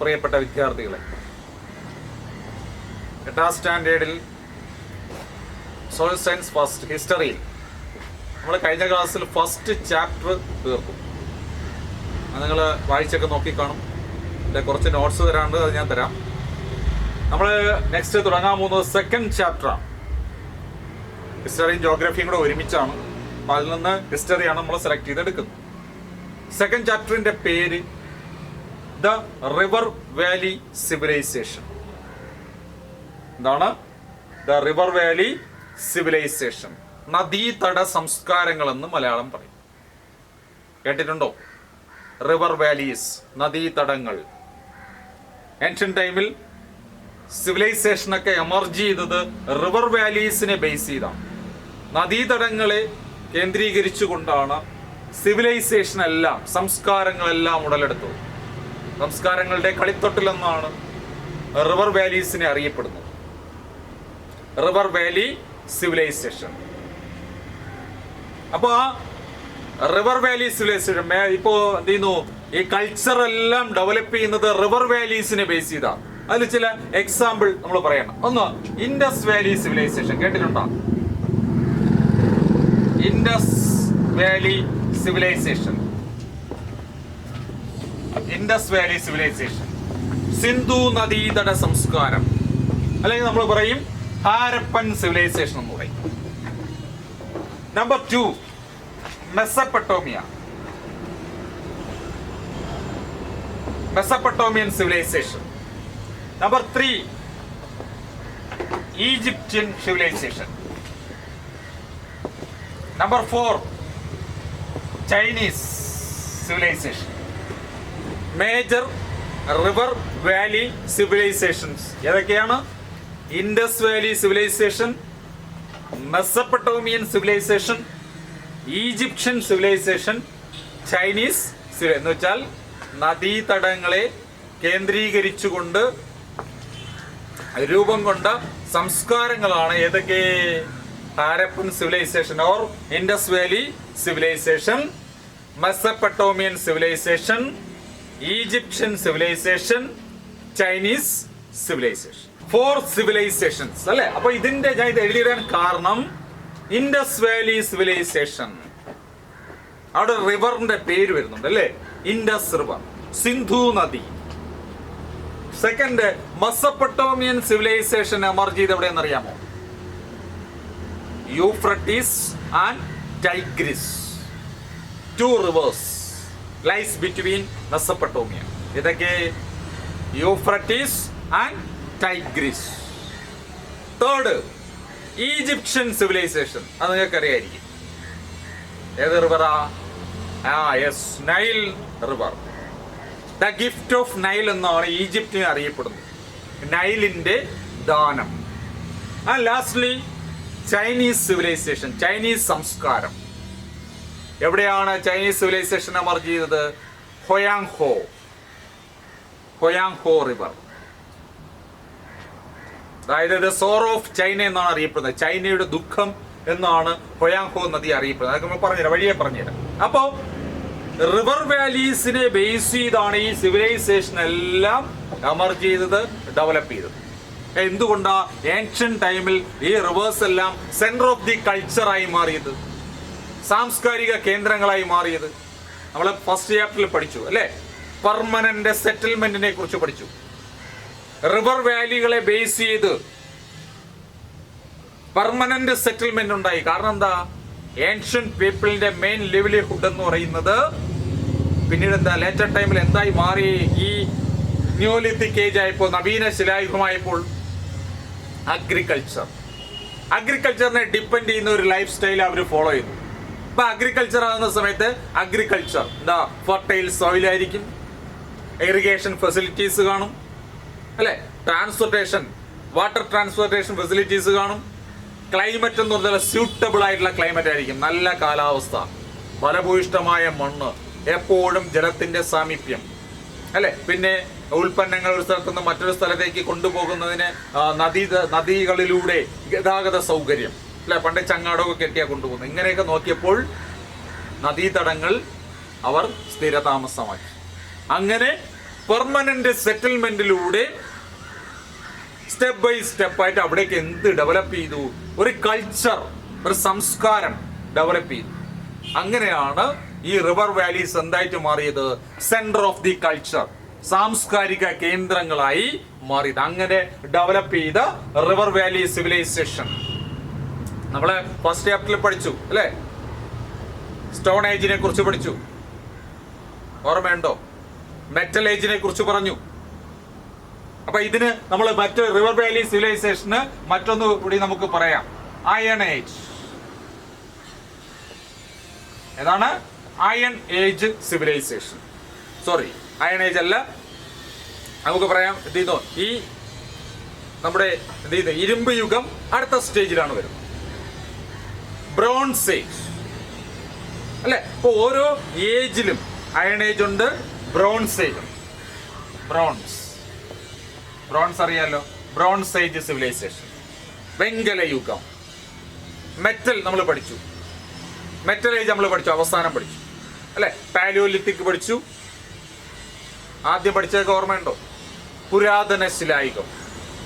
പ്രിയപ്പെട്ട വിദ്യാർത്ഥികളെ, 8ാം സ്റ്റാൻഡേർഡിൽ social science first ഹിസ്റ്ററിയിൽ നമ്മൾ കഴിഞ്ഞ ക്ലാസ്സിൽ ഫസ്റ്റ് ചാപ്റ്റർ തീർക്കും. അത് നിങ്ങൾ വായിച്ചൊക്കെ നോക്കിക്കാണും. ഇതിൻ്റെ കുറച്ച് നോട്ട്സ് തരാണ്ട്, അത് ഞാൻ തരാം. നമ്മൾ നെക്സ്റ്റ് തുടങ്ങാൻ പോകുന്നത് സെക്കൻഡ് ചാപ്റ്ററാണ്. ഹിസ്റ്ററിയും ജോഗ്രഫിയും കൂടെ ഒരുമിച്ചാണ്. അപ്പം അതിൽ നിന്ന് ഹിസ്റ്ററിയാണ് നമ്മൾ സെലക്ട് ചെയ്തെടുക്കുന്നത്. സെക്കൻഡ് ചാപ്റ്ററിൻ്റെ പേര് ദ റിവർ വാലി സിവിലൈസേഷൻ. എന്താണ്? The river valley civilisation. നദീതട സംസ്കാരങ്ങൾ എന്ന് മലയാളം പറയും. കേട്ടിട്ടുണ്ടോ? River valleys, നദീതടങ്ങൾ. ഏൻഷ്യൻ ടൈമിൽ സിവിലൈസേഷനൊക്കെ എമർജ് ചെയ്തത് റിവർ വാലീസിനെ ബേസ് ചെയ്താണ്. നദീതടങ്ങളെ കേന്ദ്രീകരിച്ചുകൊണ്ടാണ് സിവിലൈസേഷൻ എല്ലാം, സംസ്കാരങ്ങളെല്ലാം ഉടലെടുത്തത്. സംസ്കാരങ്ങളുടെ കളിത്തൊട്ടിലെന്നാണ് റിവർ വാലീസിനെ അറിയപ്പെടുന്നത്. River valley civilisation. അപ്പോൾ ആ റിവർ വാലി സിവിലൈസേഷൻ ഇപ്പോ എന്ത് ചെയ്യുന്നു? ഈ കൾച്ചർ എല്ലാം ഡെവലപ്പ് ചെയ്യുന്നത് റിവർ വാലീസിനെ ബേസ് ചെയ്താണ്. അതിൽ ചില എക്സാമ്പിൾ നമ്മൾ പറയണം. ഒന്ന്, ഇൻഡസ് വാലി സിവിലൈസേഷൻ. കേട്ടിട്ടുണ്ടോ? Indus valley civilisation. Indus valley civilisation. Sindhu നദീതട സംസ്കാരം, അല്ലെങ്കിൽ നമ്മൾ പറയും ഹാരപ്പൻ സിവിലൈസേഷൻ എന്ന് പറയും. Number 2, Mesopotamia. Mesopotamian civilisation. Number 3, Egyptian civilisation. Number 4, Chinese civilisation. Major river valley civilisations ഏതൊക്കെയാണ്? Indus valley civilisation, Mesopotamian civilisation, Egyptian civilisation, Chinese എന്ന് വെച്ചാൽ നദീതടങ്ങളെ കേന്ദ്രീകരിച്ചുകൊണ്ട് രൂപം കൊണ്ട സംസ്കാരങ്ങളാണ് ഏതൊക്കെ? Harappan civilisation or Indus valley civilisation, Mesopotamian civilisation, Egyptian civilisation, Chinese civilisation. 4 civilisations അല്ലെ? അപ്പൊ ഇതിന്റെ ഞാൻ ഇത് എഴുതിയിടാൻ കാരണം ഇൻഡസ് വാലി സിവിലൈസേഷൻ, അവിടെ റിവറിന്റെ പേര് വരുന്നുണ്ട് അല്ലെ? ഇൻഡസ് റിവർ, സിന്ധു നദി. സെക്കൻഡ്, മെസപ്പൊട്ടോമിയൻ സിവിലൈസേഷൻ എമർജ് ചെയ്ത് എവിടെയെന്ന് അറിയാമോ? Euphrates and Tigris. 2 rivers lies between Mesopotamia. ഇതൊക്കെ Euphrates and Tigris. Third, Egyptian civilisation. അത് നിങ്ങൾക്ക് അറിയായിരിക്കും. ഏത് റിവറാ? Yes, Nile river. The gift of Nile എന്നാണ് ഈജിപ്തിനെ അറിയപ്പെടുന്നത്. നൈലിന്റെ ദാനം. And lastly Chinese civilisation, Chinese സംസ്കാരം. എവിടെയാണ് ചൈനീസ് സിവിലൈസേഷൻ എമർജ് ചെയ്തത്? Hwang Ho river. അതായത് ദ സോറോ ഓഫ് ചൈന എന്നാണ് അറിയപ്പെടുന്നത്. ചൈനയുടെ ദുഃഖം എന്നാണ് ഹൊയാങ്ഹോ നദി അറിയപ്പെടുന്നത്. അതൊക്കെ നമ്മൾ പറഞ്ഞുതരാം, വഴിയെ പറഞ്ഞുതരാം. അപ്പോൾ റിവർ വാലീസിനെ ബേസ് ചെയ്താണ് ഈ സിവിലൈസേഷൻ എല്ലാം എമർജ് ചെയ്തത്, ഡെവലപ്പ് ചെയ്തത്. എന്തുകൊണ്ടാ ഏൻഷ്യൻ ടൈമിൽ ഈ റിവേഴ്സ് എല്ലാം സെന്റർ ഓഫ് ദി കൾച്ചറായി മാറിയത്, സാംസ്കാരിക കേന്ദ്രങ്ങളായി മാറിയത്? നമ്മൾ ഫസ്റ്റ് ചാപ്റ്ററിൽ പഠിച്ചു അല്ലെ? പെർമനന്റ് സെറ്റിൽമെന്റിനെ കുറിച്ച് പഠിച്ചു. റിവർ വാലികളെ ബേസ് ചെയ്ത് പെർമനന്റ് സെറ്റിൽമെന്റ് ഉണ്ടായി. കാരണം എന്താ? ഏൻഷ്യൻ പീപ്പിളിന്റെ മെയിൻ ലിവ്ലിഹുഡ് എന്ന് പറയുന്നത് പിന്നീട് എന്താ ലേറ്റർ ടൈമിൽ എന്തായി മാറി? ഈ ന്യൂലിത്തിക് ഏജ് ആയപ്പോൾ, നവീന ശിലായുഗമായപ്പോൾ അഗ്രികൾച്ചറിനെ ഡിപ്പെൻഡ് ചെയ്യുന്ന ഒരു ലൈഫ് സ്റ്റൈൽ അവർ ഫോളോ ചെയ്തു. ഇപ്പൊ അഗ്രികൾച്ചർ ആകുന്ന സമയത്ത് അഗ്രികൾച്ചർ എന്താ? ഫെർട്ടൈൽ സോയിൽ ആയിരിക്കും, ഇറിഗേഷൻ ഫെസിലിറ്റീസ് കാണും അല്ലെ? ട്രാൻസ്പോർട്ടേഷൻ, വാട്ടർ ട്രാൻസ്പോർട്ടേഷൻ ഫെസിലിറ്റീസ് കാണും. ക്ലൈമറ്റ് എന്ന് പറഞ്ഞാൽ സ്യൂട്ടബിൾ ആയിട്ടുള്ള ക്ലൈമറ്റ് ആയിരിക്കും, നല്ല കാലാവസ്ഥ, ഫലഭൂയിഷ്ടമായ മണ്ണ്, എപ്പോഴും ജലത്തിന്റെ സാമീപ്യം അല്ലെ? പിന്നെ ഉൽപ്പന്നങ്ങൾ ഒരു സ്ഥലത്ത് നിന്ന് മറ്റൊരു സ്ഥലത്തേക്ക് കൊണ്ടുപോകുന്നതിന് നദികളിലൂടെ ഗതാഗത സൗകര്യം. അല്ലെ, പണ്ട് ചങ്ങാടമൊക്കെ കെട്ടിയാ കൊണ്ടുപോകുന്നത്. ഇങ്ങനെയൊക്കെ നോക്കിയപ്പോൾ നദീതടങ്ങൾ അവർ സ്ഥിരതാമസമാക്കി. അങ്ങനെ പെർമനന്റ് സെറ്റിൽമെന്റിലൂടെ സ്റ്റെപ്പ് ബൈ സ്റ്റെപ്പായിട്ട് അവിടേക്ക് എന്ത് ഡെവലപ്പ് ചെയ്തു? ഒരു കൾച്ചർ, ഒരു സംസ്കാരം ഡെവലപ്പ് ചെയ്തു. അങ്ങനെയാണ് ഈ റിവർ വാലീസ് എന്തായിട്ട് മാറിയത്? സെന്റർ ഓഫ് ദി കൾച്ചർ, സാംസ്കാരിക കേന്ദ്രങ്ങളായി മാറിയത്. അങ്ങനെ ഡെവലപ്പ് ചെയ്ത റിവർ വാലി സിവിലൈസേഷൻ നമ്മള് ഫസ്റ്റ് ചാപ്റ്ററിൽ പഠിച്ചു അല്ലെ? സ്റ്റോൺ ഏജിനെ കുറിച്ച് പഠിച്ചു, ഓർമ്മയുണ്ടോ? മെറ്റൽ ഏജിനെ കുറിച്ച് പറഞ്ഞു. അപ്പൊ ഇതിന് നമ്മൾ മറ്റൊരു റിവർ വാലി സിവിലൈസേഷന് മറ്റൊന്ന് കൂടി നമുക്ക് പറയാം, അയൺ ഏജ്. ഏതാണ്? Iron age civilisation. Sorry, iron age അല്ല, നമുക്ക് പറയാം ഈ നമ്മുടെ ഇരുമ്പ് യുഗം അടുത്ത സ്റ്റേജിലാണ് വരുന്നത്, ബ്രോൺസ് ഏജ് അല്ലെ? ഇപ്പൊ ഓരോ ഏജിലും അയൺ ഏജ് ഉണ്ട്, ബ്രോൺസ് ഏജ് ഉണ്ട്. ബ്രോൺസ് അറിയാലോ, ബ്രോൺസ് ഏജ് സിവിലൈസേഷൻ, വെങ്കല യുഗം. മെറ്റൽ നമ്മൾ പഠിച്ചു, മെറ്റൽ ഏജ് നമ്മൾ പഠിച്ചു, അവസാനം പഠിച്ചു അല്ലെ? പാലിയോലിത്തിക് പഠിച്ചു, ആദ്യം പഠിച്ചതൊക്കെ ഓർമ്മയുണ്ടോ? പുരാതന ശിലായുഗം.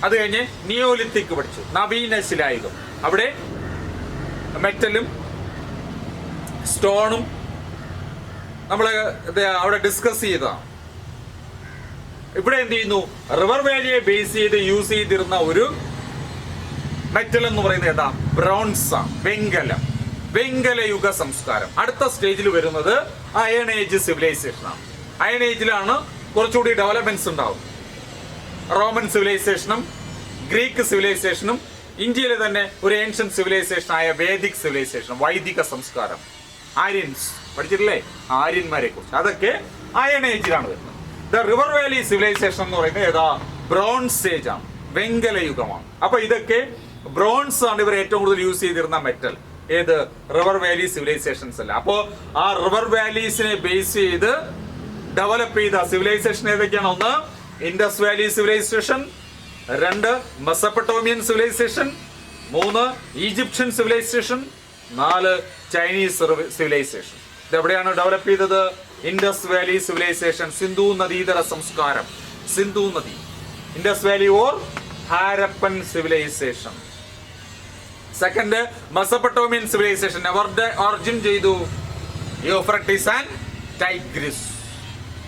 അത് കഴിഞ്ഞ് നിയോലിത്തിക് പഠിച്ചു, നവീന ശിലായുഗം. അവിടെ മെറ്റലും സ്റ്റോണും നമ്മൾ അവിടെ ഡിസ്കസ് ചെയ്തതാണ്. ഇവിടെ എന്ത് ചെയ്യുന്നു? റിവർ വാലിയെ ബേസ് ചെയ്ത് യൂസ് ചെയ്തിരുന്ന ഒരു മെറ്റൽ എന്ന് പറയുന്നത് ഏതാ? ബ്രോൺസ് ആണ്, വെങ്കലം, വെങ്കല യുഗ സംസ്കാരം. അടുത്ത സ്റ്റേജിൽ വരുന്നത് അയൺ ഏജ് സിവിലൈസേഷൻ ആണ്. അയൺ ഏജിലാണ് കുറച്ചുകൂടി ഡെവലപ്മെന്റ്സ് ഉണ്ടാവും. റോമൻ സിവിലൈസേഷനും ഗ്രീക്ക് സിവിലൈസേഷനും ഇന്ത്യയിലെ തന്നെ ഒരു ഏൻഷ്യൻ സിവിലൈസേഷൻ ആയ വേദിക് സിവിലൈസേഷൻ, വൈദിക സംസ്കാരം, ആര്യൻസ് പഠിച്ചിട്ടില്ലേ? ആര്യന്മാരെ കുറിച്ച്, അതൊക്കെ അയൺ ഏജിലാണ് വരുന്നത്. ദ റിവർ വാലി സിവിലൈസേഷൻ എന്ന് പറയുന്നത് ഏതാ? ബ്രോൺസ് ഏജ് ആണ്, വെങ്കല യുഗമാണ്. അപ്പൊ ഇതൊക്കെ ബ്രോൺസ് ആണ് ഇവർ ഏറ്റവും കൂടുതൽ യൂസ് ചെയ്തിരുന്ന മെറ്റൽ. ഏത്? റിവർ വാലി സിവിലൈസേഷൻസ് അല്ല. അപ്പോ ആ റിവർ വാലീസിനെ ബേസ് ചെയ്ത് ഡെവലപ്പ് ചെയ്ത സിവിലൈസേഷൻ ഏതൊക്കെയാണ്? ഒന്ന്, ഇൻഡസ് വാലി സിവിലൈസേഷൻ. രണ്ട്, മെസപ്പൊട്ടോമിയൻ സിവിലൈസേഷൻ. മൂന്ന്, ഈജിപ്ഷ്യൻ സിവിലൈസേഷൻ. നാല്, ചൈനീസ് സിവിലൈസേഷൻ. ഇതെവിടെയാണ് ഡെവലപ്പ് ചെയ്തത്? ഇൻഡസ് വാലി സിവിലൈസേഷൻ, സിന്ധു നദീതര സംസ്കാരം, സിന്ധു നദി, Indus valley or Harappan civilisation. Second, Mesopotamian civilisation അവരുടെ ഒറിജിൻ ചെയ്തു Euphrates and Tigris.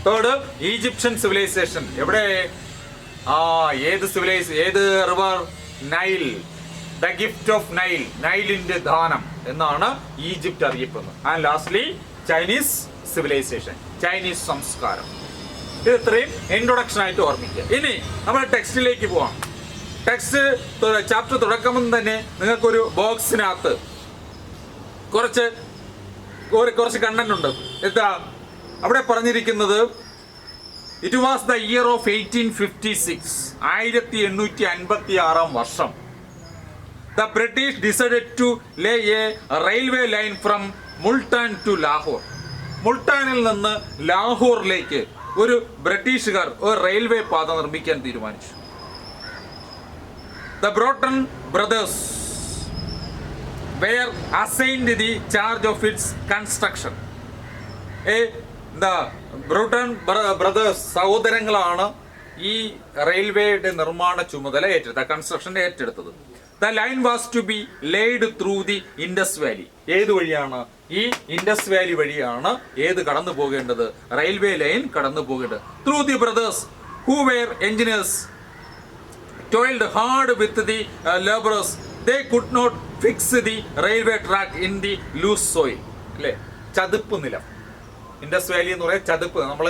Third, Egyptian civilisation. എവിടെ? ഏത് river? Nile, the gift of Nile, നൈലിന്റെ ദാനം എന്നാണ് ഈജിപ്റ്റ് അറിയപ്പെടുന്നത്. And lastly Chinese civilisation, Chinese സംസ്കാരം. ഇത് ഇത്രയും ഇൻട്രൊഡക്ഷൻ ആയിട്ട് ഓർമ്മിക്കുക. ഇനി നമ്മൾ ടെക്സ്റ്റിലേക്ക് പോവാം. ടെക്സ്റ്റ് ചാപ്റ്റർ തുടക്കം തന്നെ നിങ്ങൾക്കൊരു ബോക്സിനകത്ത് കുറച്ച് കണ്ടന്റ് ഉണ്ട്. എന്താ അവിടെ പറഞ്ഞിരിക്കുന്നത്? It was the year of 1856, 1856 വർഷം. The British decided to lay a railway line from Multan to Lahore. മുൾട്ടാനിൽ നിന്ന് ലാഹോറിലേക്ക് ഒരു ബ്രിട്ടീഷുകാർ ഒരു റെയിൽവേ പാത നിർമ്മിക്കാൻ തീരുമാനിച്ചു. The Broughton brothers were assigned the charge of its construction. The Broughton brothers സഹോദരങ്ങളാണ് ഈ റെയിൽവേയുടെ നിർമ്മാണ ചുമതല ഏറ്റെടുത്തത്, കൺസ്ട്രക്ഷൻ ഏറ്റെടുത്തത്. The line was to be laid through the Indus Valley. ഏത് വഴിയാണ്? ഈ ഇൻഡസ് വാലി വഴിയാണ് ഏത് കടന്നു പോകേണ്ടത്? റെയിൽവേ ലൈൻ കടന്നു പോകേണ്ടത്. Through the brothers who were engineers toiled hard with the laborers. They could not fix the railway track in the loose soil. അല്ലേ? ചതുപ്പ് നിലം. ഇൻഡസ് വാലി എന്ന് പറയുന്നത് ചതുപ്പ്. നമ്മൾ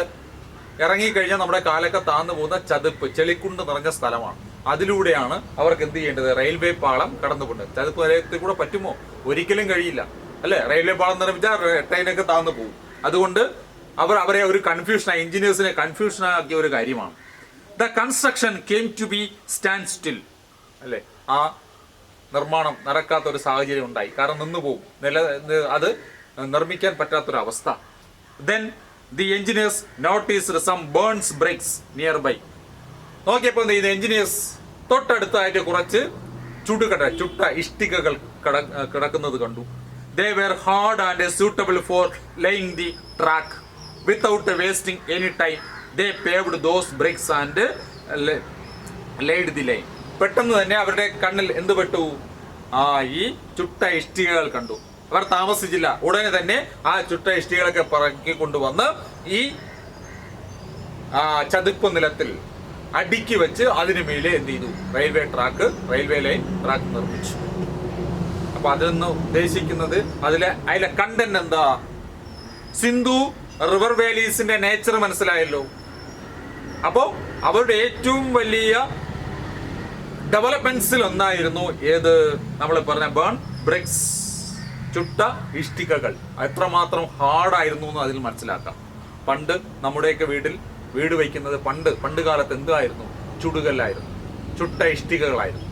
ഇറങ്ങിക്കഴിഞ്ഞാൽ നമ്മുടെ കാലൊക്കെ താന്നു പോകുന്ന ചതുപ്പ്, ചെളിക്കുണ്ട് നിറഞ്ഞ സ്ഥലമാണ്. അതിലൂടെയാണ് അവർക്ക് എന്ത് ചെയ്യേണ്ടത്? റെയിൽവേ പാളം കടന്നു പോകേണ്ടത്. ചതുപ്പ് നിലയത്തിൽ കൂടെ പറ്റുമോ? ഒരിക്കലും കഴിയില്ല അല്ലെ? റെയിൽവേ പാളം നിർമ്മിച്ചാൽ ട്രെയിനൊക്കെ താന്നു പോകും. അതുകൊണ്ട് അവരെ ഒരു കൺഫ്യൂഷനായി, എഞ്ചിനീയേഴ്സിനെ കൺഫ്യൂഷനാക്കിയ ഒരു കാര്യമാണ്. The construction came to be standstill. അല്ലെ? ആ നിർമ്മാണം നടക്കാത്ത ഒരു സാഹചര്യം ഉണ്ടായി. കാരണം നിന്നു പോകും, അത് നിർമ്മിക്കാൻ പറ്റാത്തൊരവസ്ഥ. Then the engineers noticed some burnt bricks nearby. നോക്കിയപ്പോൾ ഇത് എഞ്ചിനീയേഴ്സ് തൊട്ടടുത്തായിട്ട് കുറച്ച് ചുട്ട ഇഷ്ടികകൾ കിടക്കുന്നത് കണ്ടു. They were hard and suitable for laying the track. Without wasting any time, they paved those bricks and laid the lane. പെട്ടെന്ന് തന്നെ അവരുടെ കണ്ണിൽ എന്ത് പെട്ടു? ഈ ചുട്ട ഇഷ്ടികകൾ കണ്ടു. അവർ താമസിച്ചില്ല, ഉടനെ തന്നെ ആ ചുട്ട ഇഷ്ടികളൊക്കെ പറക്കി കൊണ്ടുവന്ന് ഈ ചതുപ്പ് നിലത്തിൽ അടുക്കി വെച്ച് അതിനു മേലെ എന്ത് ചെയ്തു? റെയിൽവേ ലൈൻ ട്രാക്ക് നിർമ്മിച്ചു. അപ്പൊ അതിന്ന് ഉദ്ദേശിക്കുന്നത് അതിലെ കണ്ടന്റ് എന്താ? സിന്ധു റിവർ വാലീസിന്റെ നേച്ചർ മനസ്സിലായല്ലോ. അപ്പോ അവരുടെ ഏറ്റവും വലിയ ഡെവലപ്മെന്റ്സിൽ ഒന്നായിരുന്നു ഏത്? നമ്മൾ പറഞ്ഞ ബേൺ ബ്രിക്സ്, ചുട്ട ഇഷ്ടികകൾ. എത്രമാത്രം ഹാർഡായിരുന്നു എന്ന് അതിൽ മനസ്സിലാക്കാം. പണ്ട് നമ്മുടെയൊക്കെ വീട് വയ്ക്കുന്നത് പണ്ട് കാലത്ത് എന്തായിരുന്നു? ചുടുകല്ലായിരുന്നു, ചുട്ട ഇഷ്ടികകളായിരുന്നു.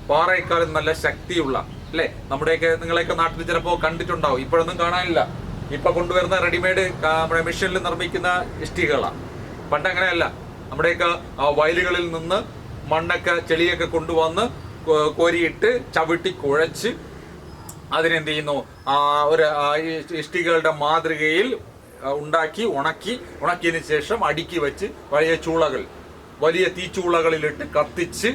പാറയേക്കാളും നല്ല ശക്തിയുള്ള, അല്ലെ? നിങ്ങളെയൊക്കെ നാട്ടിൽ ചിലപ്പോൾ കണ്ടിട്ടുണ്ടാവും, ഇപ്പോഴൊന്നും കാണാനില്ല. ഇപ്പൊ കൊണ്ടുവരുന്ന റെഡിമെയ്ഡ് നമ്മുടെ മെഷീനിൽ നിർമ്മിക്കുന്ന ഇഷ്ടികകളാണ്. പണ്ട് അങ്ങനെയല്ല. നമ്മുടെയൊക്കെ വയലുകളിൽ നിന്ന് മണ്ണൊക്കെ ചെളിയൊക്കെ കൊണ്ടുവന്ന് കോരിയിട്ട് ചവിട്ടി കുഴച്ച് അതിനെന്ത് ചെയ്യുന്നു? ഒരു ഇഷ്ടികകളുടെ മാതൃകയിൽ ഉണ്ടാക്കി ഉണക്കിയതിന് ശേഷം അടുക്കി വെച്ച് വലിയ തീച്ചൂളകളിലിട്ട് കത്തിച്ച്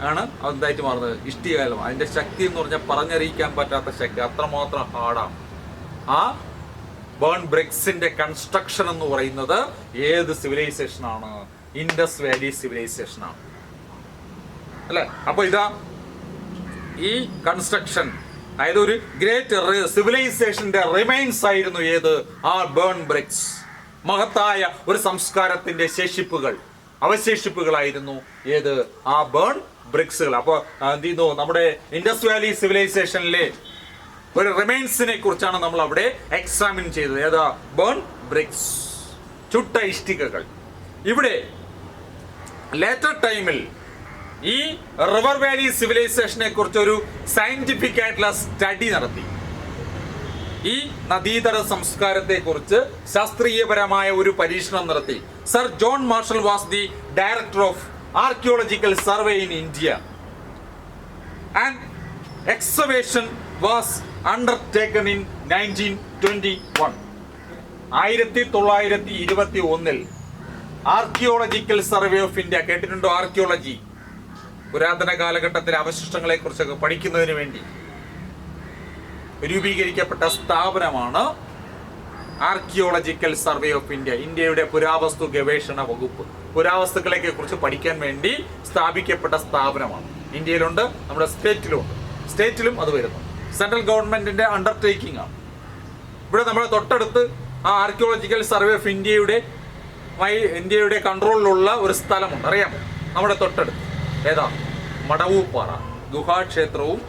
ആണ് അതെന്തായിട്ട് മാറുന്നത്? ഇഷ്ടികലം. അതിന്റെ ശക്തി എന്ന് പറഞ്ഞാൽ പറഞ്ഞറിയിക്കാൻ പറ്റാത്ത ശക്തി, അത്രമാത്രം ഹാർഡാണ്. ആ ബേൺ ബ്രിക്സിന്റെ കൺസ്ട്രക്ഷൻ എന്ന് പറയുന്നത് ഏത് സിവിലൈസേഷൻ ആണ്? ഇൻഡസ് വാലി സിവിലൈസേഷൻ ആണ്, അല്ലെ? അപ്പൊ ഇതാ ഈ കൺസ്ട്രക്ഷൻ, അതായത് ഒരു ഗ്രേറ്റ് സിവിലൈസേഷന്റെ റിമൈൻസ് ആയിരുന്നു ഏത്? ആ ബേൺ ബ്രിക്സ്. മഹത്തായ ഒരു സംസ്കാരത്തിന്റെ അവശേഷിപ്പുകളായിരുന്നു ഏത്? ആ ബേൺ ബ്രിക്സുകൾ. അപ്പൊ എന്ത് ചെയ്യുന്നു? നമ്മുടെ ഇൻഡസ് വാലി സിവിലൈസേഷനിലെ ഒരു റിമൈൻസിനെ കുറിച്ചാണ് നമ്മൾ അവിടെ എക്സാമിൻ ചെയ്തത്. ഏതാ? ബേൺ ബ്രിക്സ്, ചുട്ട ഇഷ്ടികകൾ. ഇവിടെ ലേറ്റർ ടൈമിൽ ഈ റിവർ വാലി സിവിലൈസേഷനെ കുറിച്ച് ഒരു സയന്റിഫിക് ആയിട്ടുള്ള സ്റ്റഡി നടത്തി. ഈ നദീതട സംസ്കാരത്തെ കുറിച്ച് ശാസ്ത്രീയപരമായ ഒരു പരീക്ഷണം നടത്തി. Sir John marshal was the director of archaeological survey in India and excavation was undertaken in 1921. 1921 archaeological survey of India, കേട്ടിട്ടുണ്ടോ? ആർക്കിയോളജി, പുരാതന കാലഘട്ടത്തിലെ അവശിഷ്ടങ്ങളെ കുറിച്ചൊക്കെ പഠിക്കുന്നതിന് വേണ്ടി രൂപീകരിക്കപ്പെട്ട സ്ഥാപനമാണ് ആർക്കിയോളജിക്കൽ സർവേ ഓഫ് ഇന്ത്യ. ഇന്ത്യയുടെ പുരാവസ്തു ഗവേഷണ വകുപ്പ്. പുരാവസ്തുക്കളെ കുറിച്ച് പഠിക്കാൻ വേണ്ടി സ്ഥാപിക്കപ്പെട്ട സ്ഥാപനമാണ്. ഇന്ത്യയിലുണ്ട്, നമ്മുടെ സ്റ്റേറ്റിലും അത് വരുന്നു. സെൻട്രൽ ഗവൺമെന്റിന്റെ അണ്ടർടേക്കിംഗ് ആണ്. ഇവിടെ നമ്മുടെ തൊട്ടടുത്ത് ആ ആർക്കിയോളജിക്കൽ സർവേ ഓഫ് ഇന്ത്യയുടെ കൺട്രോളിലുള്ള ഒരു സ്ഥലമുണ്ട്, അറിയാമോ? നമ്മുടെ തൊട്ടടുത്ത് ഏതാ? മടവൂപ്പാറ ഗുഹാക്ഷേത്രവും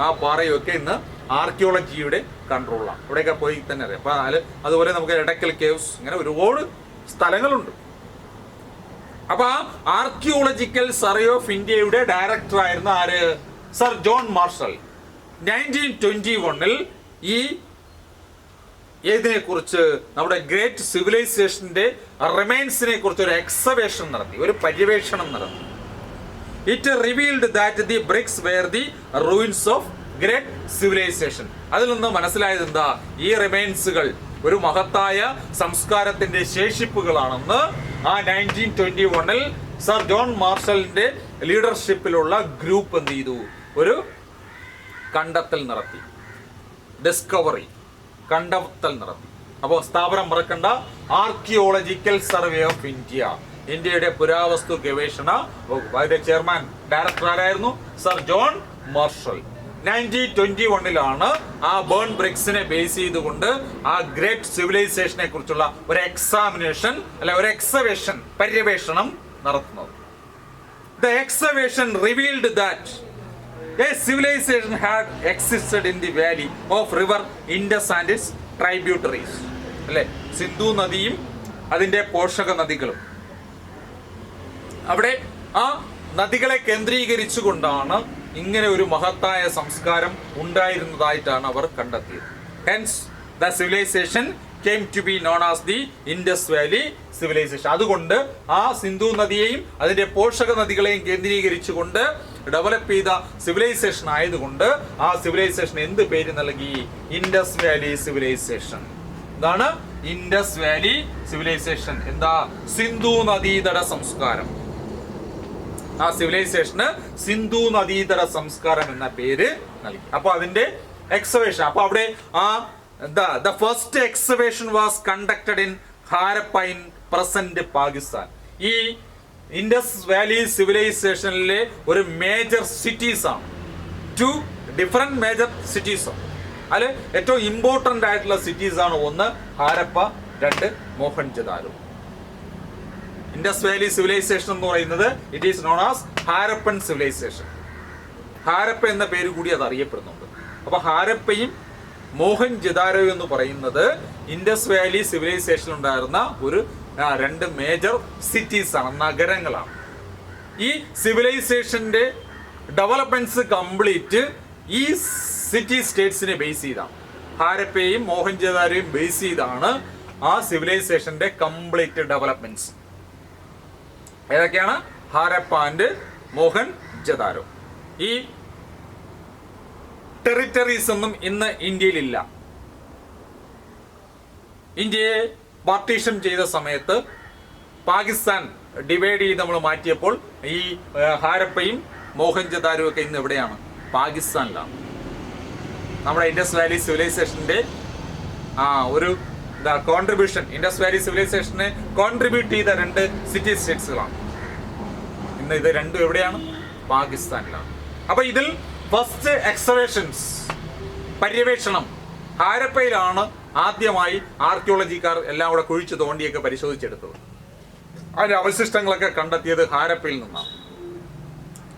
ആ പാറയും ഒക്കെ ഇന്ന് ആർക്കിയോളജിയുടെ കൺട്രോളാണ്. ഇവിടെയൊക്കെ പോയി തന്നെ അറിയാം. അപ്പൊ അതുപോലെ നമുക്ക് എടക്കൽ കേവ്സ്, ഇങ്ങനെ ഒരുപാട് സ്ഥലങ്ങളുണ്ട്. അപ്പൊ ആ ആർക്കിയോളജിക്കൽ സർവേ ഓഫ് ഇന്ത്യയുടെ ഡയറക്ടർ ആയിരുന്ന ആര്? സർ ജോൺ മാർഷൽ 1921 ഈ ഏതിനെ കുറിച്ച്? നമ്മുടെ ഗ്രേറ്റ് സിവിലൈസേഷന്റെ റിമൈൻസിനെ കുറിച്ച് ഒരു എക്സ്കവേഷൻ നടത്തി, ഒരു പര്യവേഷണം നടത്തി. It revealed that the bricks were the ruins of great civilisation. അതിൽ നിന്ന് മനസ്സിലായത് എന്താ? ഈ റിമൈൻസുകൾ ഒരു മഹത്തായ സംസ്കാരത്തിന്റെ ശേഷിപ്പുകളാണെന്ന് ആ 1921 സർ ജോൺ മാർഷലിന്റെ ലീഡർഷിപ്പിലുള്ള ഗ്രൂപ്പ് എന്ത് ചെയ്തു? ഒരു കണ്ടെത്തൽ നടത്തി, കണ്ടെത്തൽ നടത്തി. അപ്പോൾ സ്ഥാപനം മറക്കണ്ട, ആർക്കിയോളജിക്കൽ സർവേ ഓഫ് ഇന്ത്യ, ഇന്ത്യയുടെ പുരാവസ്തു ഗവേഷണ വകുപ്പ്. അതിന്റെ ചെയർമാൻ, ഡയറക്ടർ ആരായിരുന്നു? Sir John marshal. 1921 ആ ബേൺ ബ്രിക്സിനെ ബേസ് ചെയ്തുകൊണ്ട് ആ ഗ്രേറ്റ് സിവിലൈസേഷനെ കുറിച്ചുള്ള ഒരു എക്സാമിനേഷൻ അല്ലെ ഒരു എക്സ്കവേഷൻ, പര്യവേഷണം നടത്തുന്നത്. The excavation revealed that a civilization had existed in the valley of river Indus and its tributaries. അല്ലെ, സിന്ധു നദിയും അതിന്റെ പോഷക നദികളും. അവിടെ ആ നദികളെ കേന്ദ്രീകരിച്ചുകൊണ്ടാണ് ഇങ്ങനെ ഒരു മഹത്തായ സംസ്കാരം ഉണ്ടായിരുന്നതായിട്ടാണ് അവർ കണ്ടെത്തിയത്. Hence the civilization came to be known as the Indus Valley civilization. അതുകൊണ്ട് ആ സിന്ധു നദിയെയും അതിന്റെ പോഷക നദികളെയും കേന്ദ്രീകരിച്ചുകൊണ്ട് ഡെവലപ്പ് ചെയ്ത സിവിലൈസേഷൻ ആയതുകൊണ്ട് ആ സിവിലൈസേഷൻ എന്ത് പേര് നൽകി? Indus valley civilisation. ഇതാണ് ഇൻഡസ് വാലി സിവിലൈസേഷൻ. എന്താ? സിന്ധു നദീതട സംസ്കാരം. ആ സിവിലൈസേഷന് സിന്ധു നദീതട സംസ്കാരം എന്ന പേര് നൽകി. അപ്പൊ അതിന്റെ എക്സവേഷൻ, അപ്പൊ അവിടെ ആ the first excavation was conducted in Harappa in present Pakistan. ഈ ഇൻഡസ് വാലി സിവിലൈസേഷനിലെ ഒരു മേജർ സിറ്റീസ് ആണ്. 2 ഡിഫറെന്റ് മേജർ സിറ്റീസ് ആണ്. അതിൽ ഏറ്റവും ഇമ്പോർട്ടന്റ് ആയിട്ടുള്ള സിറ്റീസ് ആണ്. 1 Harappa, 2 Mohenjodaro. Indus valley civilisation എന്ന് പറയുന്നത് it is known as Harappan civilisation. Harappa എന്ന പേര് കൂടി അത് അറിയപ്പെടുന്നുണ്ട്. അപ്പൊ ഹാരപ്പയും മോഹൻജദാരോ എന്ന് പറയുന്നത് ഇൻഡസ് വാലി സിവിലൈസേഷൻ ഉണ്ടായിരുന്ന ഒരു 2 മേജർ സിറ്റീസ് ആണ്, നഗരങ്ങളാണ്. ഈ സിവിലൈസേഷന്റെ ഡെവലപ്മെന്റ്സ് കംപ്ലീറ്റ് ഈ സിറ്റി സ്റ്റേറ്റ്സിനെ ബേസ് ചെയ്താണ്. ഹാരപ്പയും മോഹൻജദാരോയും ബേസ് ചെയ്താണ് ആ സിവിലൈസേഷന്റെ കംപ്ലീറ്റ് ഡെവലപ്മെന്റ്സ്. ഏതൊക്കെയാണ്? ഹാരപ്പ ആൻഡ് മോഹൻജദാരോ. ഈ ടെറിട്ടറീസ് ഒന്നും ഇന്ന് ഇന്ത്യയിലില്ല. ഇന്ത്യയെ പാർട്ടീഷൻ ചെയ്ത സമയത്ത് പാകിസ്ഥാൻ ഡിവൈഡ് ചെയ്ത് നമ്മൾ മാറ്റിയപ്പോൾ ഈ ഹാരപ്പയും മോഹൻജദാരോ ഒക്കെ ഇന്ന് എവിടെയാണ്? പാകിസ്ഥാനിലാണ്. നമ്മുടെ ഇൻഡസ് വാലി സിവിലൈസേഷന്റെ ഒരു കോൺട്രിബ്യൂഷൻ, ഇൻഡസ് വാലി സിവിലൈസേഷനെ കോൺട്രിബ്യൂട്ട് ചെയ്ത 2 സിറ്റി സ്റ്റേറ്റ്സുകളാണ്. ഇന്ന് ഇത് രണ്ടും എവിടെയാണ്? പാകിസ്ഥാനിലാണ്. അപ്പൊ ഇതിൽ ഫസ്റ്റ് എക്സവേഷൻസ്, പര്യവേഷണം ഹാരപ്പയിലാണ് ആദ്യമായി ആർക്കിയോളജിക്കാർ എല്ലാം കൂടെ കുഴിച്ചു തോണ്ടിയൊക്കെ പരിശോധിച്ചെടുത്തത്. അതിന്റെ അവശിഷ്ടങ്ങളൊക്കെ കണ്ടെത്തിയത് ഹാരപ്പയിൽ നിന്നാണ്.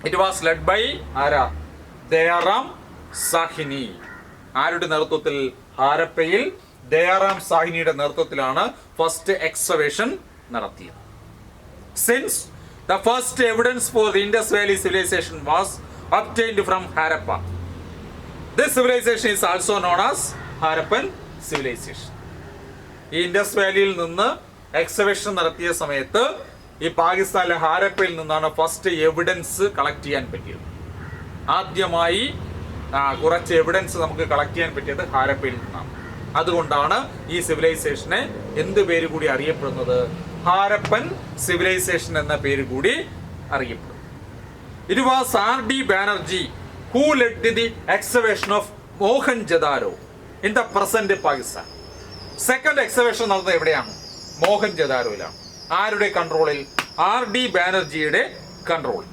ഇറ്റ് വാസ് ലെഡ് ബൈ ആരാ? ദയാറാം സാഹിനി. ആരുടെ നേതൃത്വത്തിൽ? ഹാരപ്പയിൽ ദയാറാം സാഹിനിയുടെ നേതൃത്വത്തിലാണ് ഫസ്റ്റ് എക്സവേഷൻ നടത്തിയത്. Since the first evidence for the Indus Valley civilization was obtained from Harappa, this civilization is also known as Harappan civilization. ഈ ഇൻഡസ് വാലിയിൽ നിന്ന് എക്സവേഷൻ നടത്തിയ സമയത്ത് ഈ പാകിസ്ഥാനിലെ ഹാരപ്പയിൽ നിന്നാണ് ഫസ്റ്റ് എവിഡൻസ് കളക്ട് ചെയ്യാൻ പറ്റിയത്. ആദ്യമായി കുറച്ച് എവിഡൻസ് നമുക്ക് കളക്ട് ചെയ്യാൻ പറ്റിയത് ഹാരപ്പയിൽ നിന്നാണ്. അതുകൊണ്ടാണ് ഈ സിവിലൈസേഷനെ എന്ത് പേര് കൂടി അറിയപ്പെടുന്നത്? ഹാരപ്പൻ സിവിലൈസേഷൻ എന്ന പേര് കൂടി അറിയപ്പെടുന്നു. It was R.D. Banerjee who led the excavation of Mohenjodaro in the present Pakistan. Second excavation നടന്നത് എവിടെയാണ്? മോഹൻജദാരോയിലാണ്. ആരുടെ കൺട്രോളിൽ? R.D. ബാനർജിയുടെ കൺട്രോളിൽ.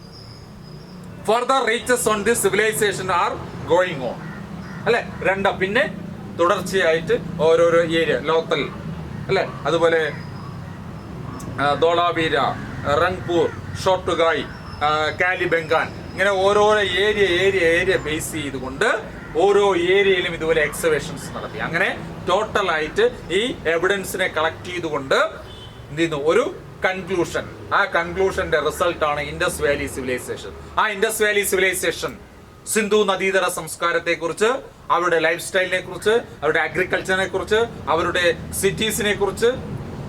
Further reaches on this civilisation are going on. അല്ലെ, പിന്നെ തുടർച്ചയായിട്ട് ഓരോരോ ഏരിയ, ലോത്തൽ അല്ലെ, അതുപോലെ ധോളാവീര, റംഗ്പൂർ, ഷോട്ടുഗായ്, കാലിബംഗാൻ, ഇങ്ങനെ ഓരോരോ ഏരിയ ബേസ് ചെയ്തുകൊണ്ട് ഓരോ ഏരിയയിലും ഇതുപോലെ എക്സവേഷൻസ് നടത്തി. അങ്ങനെ ടോട്ടലായിട്ട് ഈ എവിഡൻസിനെ കളക്ട് ചെയ്തുകൊണ്ട് എന്ത് ചെയ്യുന്നു? ഒരു കൺക്ലൂഷൻ. ആ കൺക്ലൂഷന്റെ റിസൾട്ടാണ് ഇൻഡസ് വാലി സിവിലൈസേഷൻ. ആ ഇൻഡസ് വാലി സിവിലൈസേഷൻ സിന്ധു നദീതട സംസ്കാരത്തെ കുറിച്ച്, അവരുടെ ലൈഫ് സ്റ്റൈലിനെ കുറിച്ച്, അവരുടെ അഗ്രികൾച്ചറിനെ കുറിച്ച്, അവരുടെ സിറ്റീസിനെ കുറിച്ച്,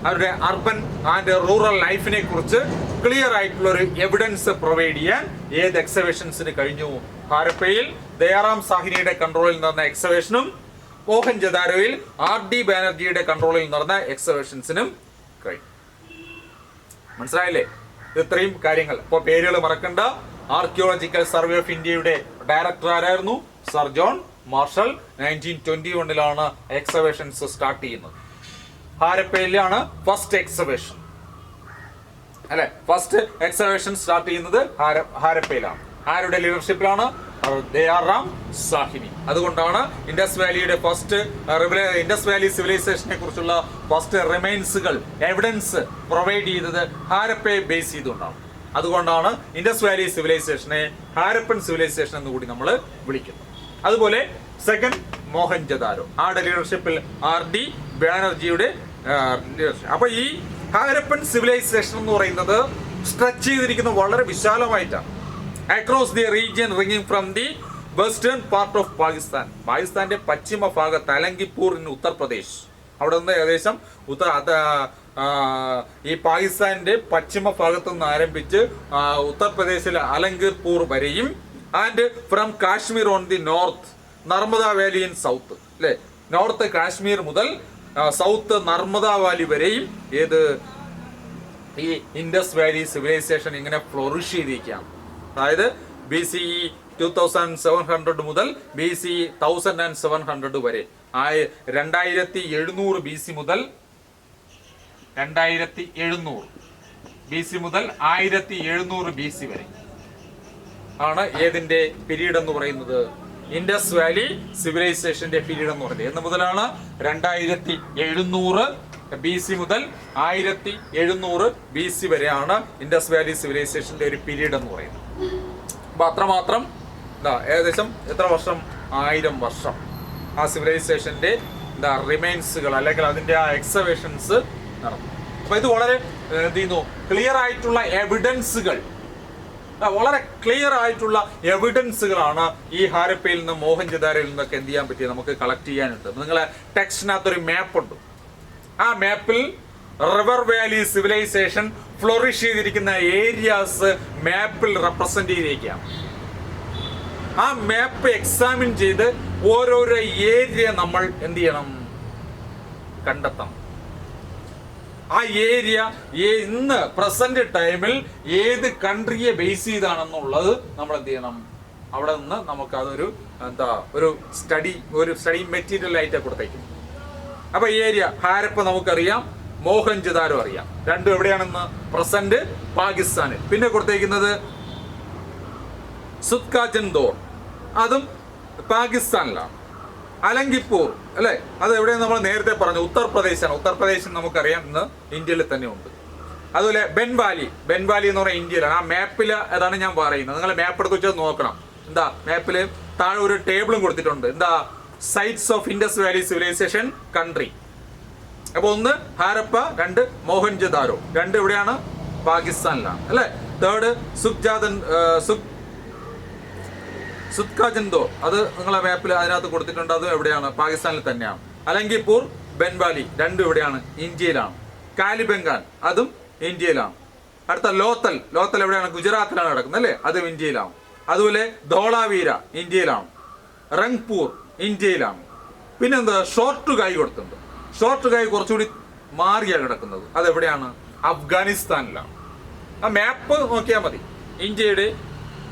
അവരുടെ അർബൻ ആൻഡ് റൂറൽ ലൈഫിനെ കുറിച്ച് ക്ലിയർ ആയിട്ടുള്ള ഒരു എവിഡൻസ് പ്രൊവൈഡ് ചെയ്യാൻ ഏത് എക്സവേഷൻസിന് കഴിഞ്ഞു? ഹാരപ്പയിൽ ദയാറാം സാഹിനിയുടെ കൺട്രോളിൽ നടന്ന എക്സവേഷനും മോഹൻജദാരോയിൽ R.D. ബാനർജിയുടെ കൺട്രോളിൽ നടന്ന എക്സവേഷൻസിനും കഴിഞ്ഞു. മനസ്സിലായില്ലേ? ഇത്രയും കാര്യങ്ങൾ. ഇപ്പൊ പേരുകൾ മറക്കണ്ട. ആർക്കിയോളജിക്കൽ സർവേ ഓഫ് ഇന്ത്യയുടെ ഡയറക്ടർ ആരായിരുന്നു? Sir John marshal. 1921 എക്സവേഷൻസ് സ്റ്റാർട്ട് ചെയ്യുന്നത്. ഹാരപ്പയിലാണ് ഫസ്റ്റ് എക്സവേഷൻ അല്ലെ. ഫസ്റ്റ് എക്സവേഷൻ സ്റ്റാർട്ട് ചെയ്യുന്നത് ഹാരപ്പയിലാണ്. ആരുടെ ലീഡർഷിപ്പിലാണ്? ദയാറാം സാഹിനി. അതുകൊണ്ടാണ് ഇൻഡസ് വാലിയുടെ ഇൻഡസ് വാലി സിവിലൈസേഷനെ കുറിച്ചുള്ള ഫസ്റ്റ് റിമൈൻസുകൾ, എവിഡൻസ് പ്രൊവൈഡ് ചെയ്തത് ഹാരപ്പയെ ബേസ് ചെയ്തുകൊണ്ടാണ്. അതുകൊണ്ടാണ് ഇൻഡസ് വാലി സിവിലൈസേഷനെ ഹാരപ്പൻ സിവിലൈസേഷൻ എന്ന് കൂടി നമ്മൾ വിളിക്കുന്നത്. അതുപോലെ സെക്കൻഡ് മോഹൻജദാരോ, ആരുടെ ലീഡർഷിപ്പിൽ? R.D. ബാനർജിയുടെ ലീഡർഷിപ്പ്. അപ്പൊ ഈ ഹാരപ്പൻ സിവിലൈസേഷൻ എന്ന് പറയുന്നത് സ്ട്രെച്ച് ചെയ്തിരിക്കുന്നത് വളരെ വിശാലമായിട്ടാണ്. Across the region ranging from the western part of Pakistan. പാകിസ്ഥാന്റെ പശ്ചിമ ഭാഗത്ത് അലങ്കിപ്പൂർ ഇൻ ഉത്തർപ്രദേശ്, അവിടെ നിന്ന് ഏകദേശം ഈ പാകിസ്ഥാന്റെ പശ്ചിമ ഭാഗത്തു നിന്ന് ആരംഭിച്ച് ഉത്തർപ്രദേശിലെ അലങ്കപൂർ വരെയും and from Kashmir on the north Narmada Valley in south അല്ലെ, നോർത്ത് കാശ്മീർ മുതൽ സൗത്ത് നർമ്മദ വാലി വരെയും ഈ ഇൻഡസ് വാലി സിവിലൈസേഷൻ ഇങ്ങനെ ഫ്ലോറിഷ് ചെയ്തിരിക്കുകയാണ്. അതായത് BCE 2700 മുതൽ BCE 1700 വരെ 2700 BC മുതൽ 1700 BC വരെ ആണ് ഏതിന്റെ പീരീഡ് എന്ന് പറയുന്നത്, ഇൻഡസ് വാലി സിവിലൈസേഷന്റെ പീരീഡ് എന്ന് പറയുന്നത്. എന്ന് മുതലാണ് 2700 BC മുതൽ 1700 BC വരെയാണ് ഇൻഡസ് വാലി സിവിലൈസേഷന്റെ ഒരു പീരീഡ് എന്ന് പറയുന്നത്. അപ്പൊ അത്രമാത്രം ഏകദേശം എത്ര വർഷം, 1000 വർഷം ആ സിവിലൈസേഷന്റെ റിമൈൻസുകൾ അല്ലെങ്കിൽ അതിന്റെ ആ എക്സവേഷൻസ് നടന്നു. അപ്പൊ ഇത് വളരെ ക്ലിയർ ആയിട്ടുള്ള എവിഡൻസുകൾ, വളരെ ക്ലിയർ ആയിട്ടുള്ള എവിഡൻസുകളാണ് ഈ ഹാരപ്പയിൽ നിന്നും മോഹൻജദാരോയിൽ നിന്നൊക്കെ എന്ത് ചെയ്യാൻ പറ്റിയത്, നമുക്ക് കളക്ട് ചെയ്യാനുണ്ട്. നിങ്ങളെ ടെക്സ്റ്റിനകത്തൊരു മാപ്പ് ഉണ്ട്. ആ മാപ്പിൽ റിവർ വാലി സിവിലൈസേഷൻ ഫ്ലോറിഷ് ചെയ്തിരിക്കുന്ന ഏരിയാസ് മാപ്പിൽ റെപ്രസെന്റ് ചെയ്തിരിക്കുകയാണ്. ആ മാപ്പ് എക്സാമിൻ ചെയ്ത് ഓരോരോ ഏരിയ നമ്മൾ എന്ത് ചെയ്യണം, കണ്ടെത്തണം. ആ ഏരിയ ഇന്ന് പ്രസന്റ് ടൈമിൽ ഏത് കൺട്രിയെ ബേസ് ചെയ്താണെന്നുള്ളത് നമ്മൾ എന്ത് ചെയ്യണം, അവിടെ നിന്ന് നമുക്ക് അതൊരു ഒരു സ്റ്റഡി മെറ്റീരിയൽ ആയിട്ട് കൊടുത്തേക്കും. അപ്പൊ ഏരിയ ഹാരപ്പ നമുക്കറിയാം, മോഹൻജദാരോ അറിയാം, രണ്ടും എവിടെയാണെന്ന് പ്രസന്റ് പാകിസ്ഥാനിൽ. പിന്നെ കൊടുത്തേക്കുന്നത് സുത്കാജൻദോർ, അതും പാകിസ്ഥാനിലാണ്. അലങ്കിപ്പൂർ അല്ലെ, അത് എവിടെയാണ് നമ്മൾ നേരത്തെ പറഞ്ഞു, ഉത്തർപ്രദേശാണ്. ഉത്തർപ്രദേശ് നമുക്കറിയാം ഇന്ന് ഇന്ത്യയിൽ തന്നെ ഉണ്ട്. അതുപോലെ ബെൻവാലി എന്ന് പറഞ്ഞാൽ ഇന്ത്യയിലാണ്. ആ മാപ്പിൽ അതാണ് ഞാൻ പറയുന്നത്. നിങ്ങൾ മാപ്പ് എടുത്ത് വെച്ചാൽ നോക്കണം. മാപ്പില് താഴെ ഒരു ടേബിളും കൊടുത്തിട്ടുണ്ട്. Sites of Indus valley civilisation country. അപ്പൊ ഒന്ന് ഹാരപ്പ, രണ്ട് മോഹൻജദാരോ, രണ്ട് എവിടെയാണ്, പാകിസ്ഥാനിലാണ് അല്ലെ. തേർഡ് സുത്കാജൻദോർ, അത് നിങ്ങളെ മാപ്പിൽ അതിനകത്ത് കൊടുത്തിട്ടുണ്ട്. അതും എവിടെയാണ്, പാകിസ്ഥാനിൽ തന്നെയാണ്. അലങ്കിപ്പൂർ, ബെൻവാലി രണ്ടും എവിടെയാണ്, ഇന്ത്യയിലാണ്. കാലിബംഗാൻ അതും ഇന്ത്യയിലാണ്. അടുത്ത ലോത്തൽ എവിടെയാണ്, ഗുജറാത്തിലാണ് കിടക്കുന്നത് അല്ലെ, അതും ഇന്ത്യയിലാണ്. അതുപോലെ ധോളാവീര ഇന്ത്യയിലാണ്. റംഗ്പൂർ ഇന്ത്യയിലാണ്. പിന്നെന്താ, ഷോർട്ടുഗായ് കൊടുത്തിട്ടുണ്ട്. ഷോർട്ടുഗായ് കുറച്ചുകൂടി മാറിയാണ് കിടക്കുന്നത്. അതെവിടെയാണ്, അഫ്ഗാനിസ്ഥാനിലാണ്. ആ മാപ്പ് നോക്കിയാൽ മതി, ഇന്ത്യയുടെ,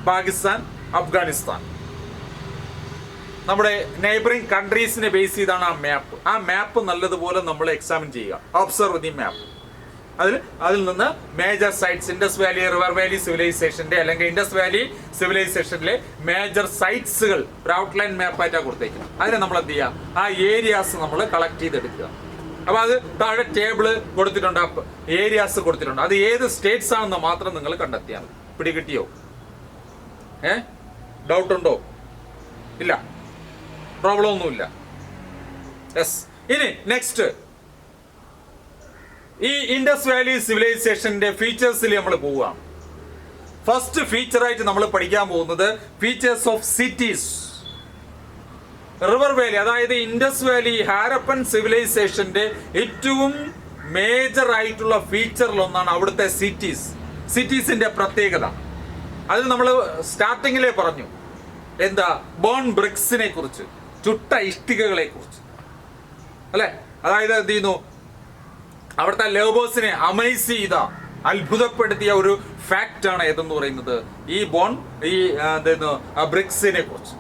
പാകിസ്ഥാൻ, അഫ്ഗാനിസ്ഥാൻ, നമ്മുടെ നെയ്ബറിംഗ് കൺട്രീസിനെ ബേസ് ചെയ്താണ് ആ മാപ്പ്. ആ മാപ്പ് നല്ലതുപോലെ നമ്മൾ എക്സാമിൻ ചെയ്യുക, ഒബ്സർവ് ദി മാപ്പ്. അതിൽ നിന്ന് major sites, Indus valley river valley സിവിലൈസേഷന്റെ അല്ലെങ്കിൽ ഇൻഡസ് വാലി സിവിലൈസേഷനിലെ മേജർ സൈറ്റ്സുകൾ ഒരു ഔട്ട്ലൈൻ മാപ്പായിട്ടാണ് കൊടുത്തേക്കുന്നത്. അതിനെ നമ്മൾ എന്ത് ചെയ്യുക, ആ ഏരിയാസ് നമ്മൾ കളക്ട് ചെയ്തെടുക്കുക. അപ്പൊ അത് താഴെ ടേബിള് കൊടുത്തിട്ടുണ്ട്, ഏരിയാസ് കൊടുത്തിട്ടുണ്ട്. അത് ഏത് സ്റ്റേറ്റ്സ് ആണെന്ന് മാത്രം നിങ്ങൾ കണ്ടെത്തിയാൽ മതി. പിടികിട്ടിയോ? ഡൗട്ട് ഉണ്ടോ? ഇല്ല, പ്രോബ്ലം ഒന്നുമില്ല. യെസ്. ഇനി നെക്സ്റ്റ്, ഈ ഇൻഡസ് വാലി സിവിലൈസേഷന്റെ ഫീച്ചേഴ്സിൽ നമ്മൾ പോവുകയാണ്. ഫസ്റ്റ് ഫീച്ചറായിട്ട് നമ്മൾ പഠിക്കാൻ പോകുന്നത് features of cities. River Valley, അതായത് ഇൻഡസ് വാലി ഹാരപ്പൻ സിവിലൈസേഷന്റെ ഏറ്റവും മേജർ ആയിട്ടുള്ള ഫീച്ചറിൽ ഒന്നാണ് അവിടുത്തെ സിറ്റീസിന്റെ പ്രത്യേകത. അതിൽ നമ്മൾ സ്റ്റാർട്ടിങ്ങിലെ പറഞ്ഞു ബോൺ ബ്രിക്സിനെ കുറിച്ച്, ചുട്ട ഇഷ്ടികകളെ കുറിച്ച് അല്ലെ. അതായത് എന്ത് ചെയ്യുന്നു, അവിടുത്തെ ലേബേഴ്സിനെ അമൈസ് ചെയ്ത, അത്ഭുതപ്പെടുത്തിയ ഒരു ഫാക്റ്റ് ആണ് ഏതെന്ന് പറയുന്നത് ഈ ബ്രിക്സിനെ കുറിച്ച്,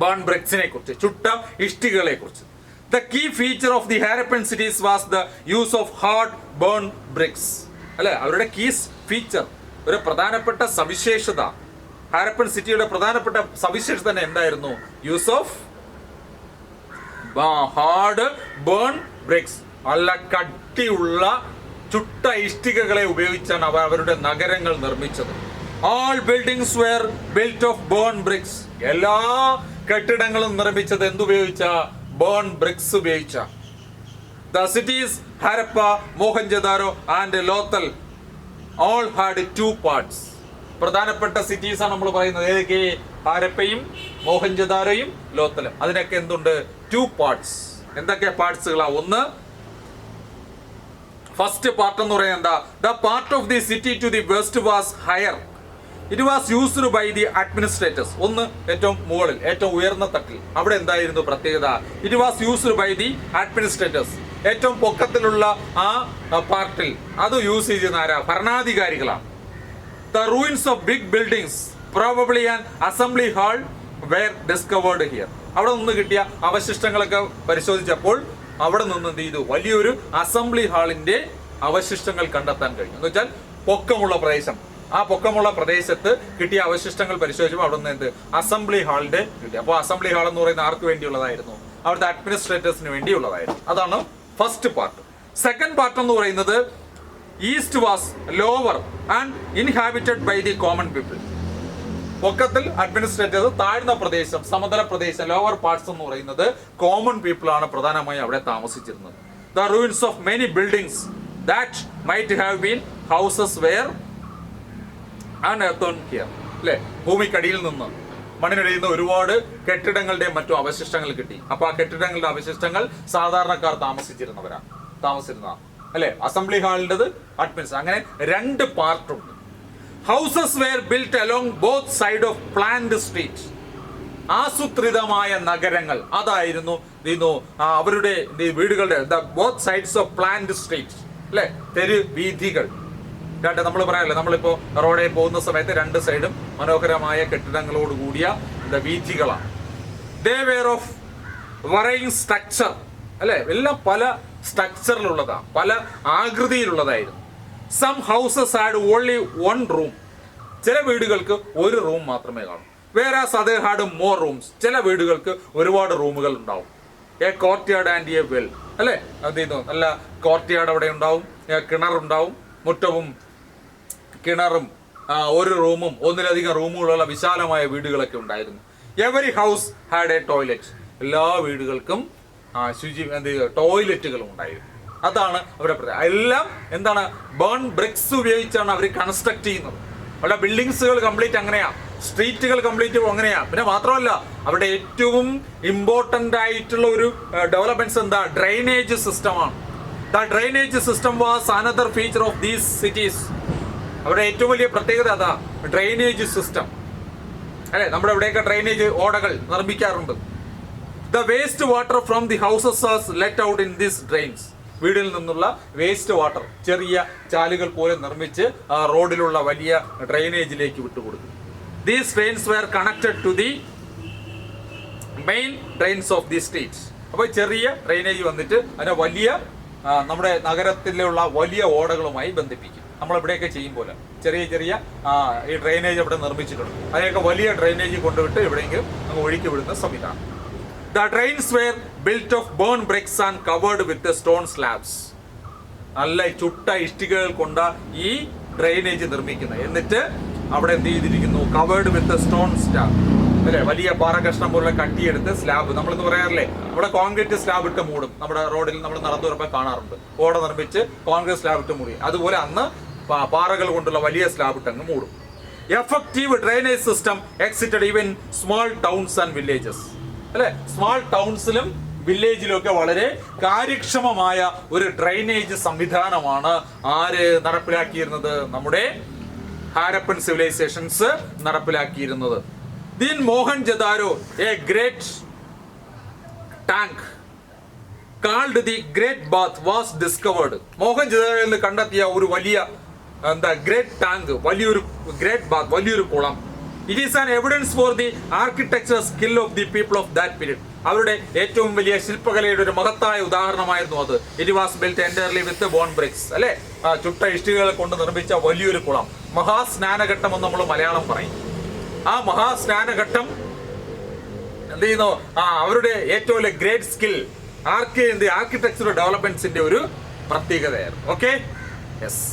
ബോൺ ബ്രിക്സിനെ കുറിച്ച്, ചുട്ട ഇഷ്ടികകളെ കുറിച്ച്. The key feature of the Harappan cities was the use of hard burn bricks അല്ലെ. അവരുടെ കീ ഫീച്ചർ, ഒരു പ്രധാനപ്പെട്ട സവിശേഷത, ഹാരപ്പൻ സിറ്റിയുടെ പ്രധാനപ്പെട്ട സവിശേഷത തന്നെ എന്തായിരുന്നു, use of hard burn bricks. നല്ല കട്ടിയുള്ള ചുട്ട ഇഷ്ടികകളെ ഉപയോഗിച്ചാണ് അവരുടെ നഗരങ്ങൾ നിർമ്മിച്ചത്. All buildings were built of burn bricks. എല്ലാ കെട്ടിടങ്ങളും നിർമ്മിച്ചത് എന്തുപയോഗിച്ച, ബേൺ ബ്രിക്സ് ഉപയോഗിച്ച. The cities Harappa, Mohenjodaro and Lothal all had two parts. പ്രധാനപ്പെട്ട സിറ്റീസ് ആണ് നമ്മൾ പറയുന്നത്. ഏതൊക്കെ, ഹാരപ്പയും മോഹൻജദാരോയും ലോത്തലും. അതിനൊക്കെ എന്തുണ്ട്, 2 parts. എന്തൊക്കെ പാർട്സുകളാ? ഒന്ന് ഫസ്റ്റ് പാർട്ട് എന്ന് പറയുന്നത് എന്താ? The part of the city to the west was higher. It was used by the administrators. ഒന്ന് ഏറ്റവും മുകളിൽ, ഏറ്റവും ഉയർന്ന തട്ടിൽ, അവിടെ എന്തായിരുന്നു പ്രത്യേകത? It was used by the administrators. ഏറ്റവും പൊക്കത്തിലുള്ള ആ പാർട്ടിൽ അത് യൂസ് ചെയ്യുന്ന ആരാ? ഭരണാധികാരികളാണ്. The ruins of big buildings probably an assembly hall were discovered here. അവിടെ നിന്ന് കിട്ടിയ അവശിഷ്ടങ്ങളൊക്കെ പരിശോധിച്ചപ്പോൾ അവിടെ നിന്ന് എന്ത് ചെയ്തു? വലിയൊരു അസംബ്ലി ഹാളിന്റെ അവശിഷ്ടങ്ങൾ കണ്ടെത്താൻ കഴിഞ്ഞു. എന്ന് വെച്ചാൽ പൊക്കമുള്ള പ്രദേശം, ആ പൊക്കമുള്ള പ്രദേശത്ത് കിട്ടിയ അവശിഷ്ടങ്ങൾ പരിശോധിച്ചപ്പോൾ അവിടെ നിന്ന് എന്ത്? അസംബ്ലി ഹാളിന്റെ കിട്ടി. അപ്പോൾ അസംബ്ലി ഹാൾ എന്ന് പറയുന്നത് ആർക്ക് വേണ്ടിയുള്ളതായിരുന്നു? അവിടുത്തെ അഡ്മിനിസ്ട്രേറ്റേഴ്സിന് വേണ്ടിയുള്ളതായിരുന്നു. അതാണ് ഫസ്റ്റ് പാർട്ട്. സെക്കൻഡ് പാർട്ട് എന്ന് പറയുന്നത് east was lower and inhabited by the common people. പൊക്കത്തിൽ അഡ്മിനിസ്ട്രേറ്റേഴ്സ്, താഴ്ന്ന പ്രദേശം, സമതല പ്രദേശം, ലോവർ പാർട്സ് എന്ന് പറയുന്നത് കോമൺ പീപ്പിൾ ആണ് പ്രധാനമായും അവിടെ താമസിച്ചിരുന്നത്. The ruins of many buildings that might have been houses were unearthed here. അല്ലെ, ഭൂമിക്കടിയിൽ നിന്ന്, മണ്ണിനടിയിൽ നിന്ന് ഒരുപാട് കെട്ടിടങ്ങളുടെ മറ്റു അവശിഷ്ടങ്ങൾ കിട്ടി. അപ്പൊ ആ കെട്ടിടങ്ങളുടെ അവശിഷ്ടങ്ങൾ സാധാരണക്കാർ താമസിച്ചിരുന്നതാണ്. അല്ലെ, അസംബ്ലി ഹാളിൻ്റെത് അഡ്മിനിസ്ട്രേഷൻ. അങ്ങനെ രണ്ട് പാർട്ടുണ്ട്. Houses were built along both side of planned street. ആസൂത്രിതമായ നഗരങ്ങൾ അതായിരുന്നു അവരുടെ വീടുകളുടെ both sides of planned street. അല്ലെ, തെരു വീഥികൾ. നമ്മൾ പറയാമല്ലോ, നമ്മളിപ്പോ റോഡിൽ പോകുന്ന സമയത്ത് രണ്ട് സൈഡും മനോഹരമായ കെട്ടിടങ്ങളോട് കൂടിയ വീഥികളാണ്. They were of varying structure. അല്ലെ, എല്ലാം പല സ്ട്രക്ചറിലുള്ളതാണ്, പല ആകൃതിയിലുള്ളതായിരുന്നു. Some houses had only one room. ചില വീടുകൾക്ക് ഒരു റൂം മാത്രമേ കാണൂ. Whereas other had more rooms. ചില വീടുകൾക്ക് ഒരുപാട് റൂമുകൾ ഉണ്ടാവും. A courtyard and a well. അല്ലെ, എന്ത് ചെയ്യുന്നു? നല്ല കോർട്ട്യാർഡ് അവിടെ ഉണ്ടാവും, കിണറുണ്ടാവും, മുറ്റവും കിണറും ഒരു റൂമും ഒന്നിലധികം റൂമുകളുള്ള വിശാലമായ വീടുകളൊക്കെ ഉണ്ടായിരുന്നു. Every house had A toilet. എല്ലാ വീടുകൾക്കും ടോയ്ലറ്റുകളും ഉണ്ടായിരുന്നു. അതാണ് അവരുടെ എല്ലാം എന്താണ്? ബേൺ ബ്രിക്സ് ഉപയോഗിച്ചാണ് അവർ കൺസ്ട്രക്ട് ചെയ്യുന്നത്. അവിടെ ബിൽഡിങ്സുകൾ കംപ്ലീറ്റ് അങ്ങനെയാ, സ്ട്രീറ്റുകൾ കംപ്ലീറ്റ് അങ്ങനെയാ. പിന്നെ മാത്രമല്ല, അവിടെ ഏറ്റവും ഇമ്പോർട്ടന്റ് ആയിട്ടുള്ള ഒരു ഡെവലപ്മെന്റ്സ് എന്താ? ഡ്രെയിനേജ് സിസ്റ്റമാണ്. The drainage system was another feature of these cities. അവിടെ ഏറ്റവും വലിയ പ്രത്യേകത അതാ, ഡ്രെയിനേജ് സിസ്റ്റം. അല്ലെ, നമ്മുടെ ഇവിടെയൊക്കെ ഡ്രെയിനേജ് ഓടകൾ നിർമ്മിക്കാറുണ്ട്. The waste water from the houses was let out in this drains. വീടിൽ നിന്നുള്ള വേസ്റ്റ് വാട്ടർ ചെറിയ ചാലുകൾ പോലെ നിർമ്മിച്ച് റോഡിലുള്ള വലിയ ഡ്രെയിനേജിലേക്ക് വിട്ടുകൊടുക്കും. These drains were connected to the main drains of the streets. അപ്പോൾ ചെറിയ ഡ്രെയിനേജ് വന്നിട്ട് അതിനെ വലിയ നമ്മുടെ നഗരത്തിലുള്ള വലിയ ഓടകളുമായി ബന്ധിപ്പിക്കും. നമ്മളിവിടെയൊക്കെ ചെയ്യും പോലെ ചെറിയ ചെറിയ ഈ ഡ്രെയിനേജ് അവിടെ നിർമ്മിച്ചിട്ടുണ്ട്. അതിനൊക്കെ വലിയ ഡ്രെയിനേജ് കൊണ്ടുവിട്ട് എവിടെയെങ്കിലും അങ്ങ് ഒഴുക്കി വിടുന്ന സംവിധാനം. The drains were built of burnt bricks and covered with the stone slabs. നല്ല ചുട്ട ഇഷ്ടികകൾ കൊണ്ട് ഈ ഡ്രെയിനേജ് നിർമ്മിക്കുന്നത്. എന്നിട്ട് അവിടെ എന്ത് ചെയ്തിരിക്കുന്നു? Covered with stone slab. അല്ലെ, വലിയ പാറ കഷ്ണം പോലെ കട്ടിയെടുത്ത് സ്ലാബ്, നമ്മളെന്ന് പറയാറില്ലേ, ഇവിടെ കോൺക്രീറ്റ് സ്ലാബ് ഇട്ട് മൂടും. നമ്മുടെ റോഡിൽ നമ്മൾ നടന്നു വരുമ്പോൾ കാണാറുണ്ട്, ഓട നിർമ്മിച്ച് കോൺക്രീറ്റ് സ്ലാബ് ഇട്ട് മൂടി. അതുപോലെ അന്ന് പാറകൾ കൊണ്ടുള്ള വലിയ സ്ലാബ് ഇട്ട് അങ്ങ് മൂടും. Effective drainage system existed even small towns and villages. അല്ലെ, സ്മാൾ ടൗൺസിലും വില്ലേജിലും ഒക്കെ വളരെ കാര്യക്ഷമമായ ഒരു ഡ്രെയിനേജ് സംവിധാനമാണ് ആര് നടപ്പിലാക്കിയിരുന്നത്? നമ്മുടെ ഹാരപ്പൻ സിവിലൈസേഷൻസ് നടപ്പിലാക്കിയിരുന്നത്. In Mohenjodaro a great tank called the great bath was discovered. മോഹൻജദാരോയിൽ കണ്ടെത്തിയ ഒരു വലിയ ഗ്രേറ്റ് ടാങ്ക്, വലിയൊരു ഗ്രേറ്റ് ബാത്ത്, വലിയൊരു കുളം. It is an evidence for the architectural skill of the people of that period. അവരുടെ ഏറ്റവും വലിയ ശില്പകലയുടെ ഒരു മഹത്തായ ഉദാഹരണമായിരുന്നു അത്. It was built entirely with the bone bricks. അല്ലെ, ചുട്ട ഇഷ്ടികകളെ കൊണ്ട് നിർമ്മിച്ച വലിയൊരു കുളം. മഹാസ്നാനഘട്ടം എന്ന് നമ്മൾ മലയാളം പറയും. ആ മഹാസ്നാനഘട്ടം എന്ത് ചെയ്യുന്നു? അവരുടെ ഏറ്റവും വലിയ ഗ്രേറ്റ് സ്കിൽ ആർക്കിടെക്ചറൽ ഡെവലപ്മെന്റ്സിന്റെ ഒരു പ്രത്യേകതയായിരുന്നു. Okay, yes.